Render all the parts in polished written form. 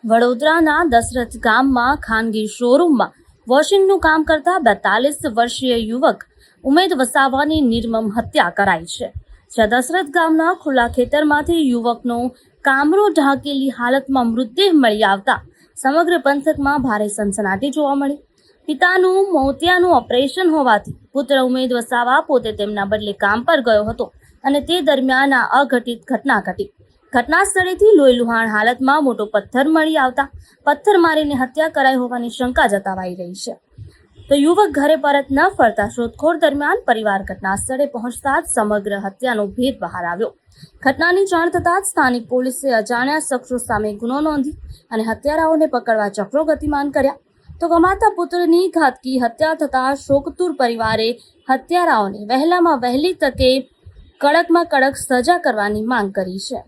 વડોદરાના દશરથ ગામમાં ખાનગી શોરૂમમાં વોશિંગનું કામ કરતા 42 વર્ષીય યુવક ઉમેદ વસાવાની નિર્મમ હત્યા કરાઈ છે. જ્યાં દશરથ ગામના ખુલ્લા ખેતરમાંથી યુવકનો કામરો ઢાંકેલી હાલતમાં મૃતદેહ મળી આવતા સમગ્ર પંથકમાં ભારે સનસનાટી જોવા મળી. પિતાનું મોતિયાનું ઓપરેશન હોવાથી પુત્ર ઉમેદ વસાવા પોતે તેમના બદલે કામ પર ગયો હતો અને તે દરમિયાન આ અઘટિત ઘટના ઘટી. ઘટના સ્થળેથી લોહીલુહાણ હાલતમાં મોટો પથ્થર મળી આવતા પથ્થર મારીને હત્યા કરાઈ હોવાની શંકા જતાવાઈ રહી છે. તો યુવક ઘરે પરત ન ફરતા શોધખોળ દરમિયાન પરિવાર ઘટના સ્થળે પહોંચતા જ સમગ્ર હત્યાનો ભેદ બહાર આવ્યો. ઘટનાની જાણ થતાં જ સ્થાનિક પોલીસે અજાણ્યા શખ્સો સામે ગુનો નોંધી અને હત્યારાઓને પકડવા ચક્રો ગતિમાન કર્યા. તો કમાતા પુત્રની ઘાતકી હત્યા થતાં શોકતુર પરિવારે હત્યારાઓને વહેલામાં વહેલી તકે કડકમાં કડક સજા કરવાની માંગ કરી છે.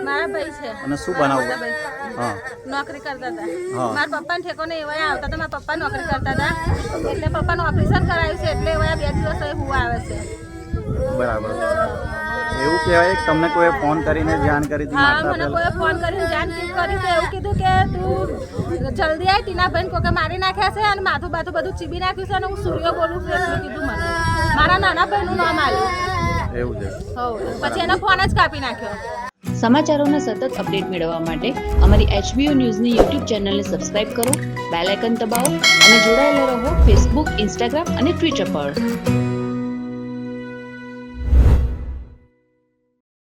મારા ભાઈ છે અને શું બનાવું? હા, નોકરી કરતા હતા. હા. મારા પપ્પાને ઠેકોને એવા આવતા હતા. મારા પપ્પા નોકરી કરતા હતા એટલે પપ્પાનું ઓપરેશન કરાયું છે એટલે એવા 2 દિવસ હું આવે છે. બરાબર. એવું કહેવાય કે તમને કોઈ ફોન કરીને જાણ કરી હતી? હા, મારતા મને પહેલા? કોઈ ફોન કરીને જાણ કરી તો એવું કીધું કે તું જલ્દી આવી, ટીનાભાઈને કોકે મારી નાખ્યા છે અને માથું બાથું બધું ચીબી નાખ્યું છે અને હું સૂર્યો બોલું છું એટલું કીધું મને. મારા નાના ભાઈનું નામ આવ્યું. એવું છે. હો, પછી એનો ફોન જ કાપી નાખ્યો. સમાચારોના સતત અપડેટ મેળવવા માટે અમારી HBO ન્યૂઝની YouTube ચેનલને સબસ્ક્રાઇબ કરો, બેલ આઇકન દબાવો અને જોડાયેલા રહો Facebook, Instagram અને Twitter પર.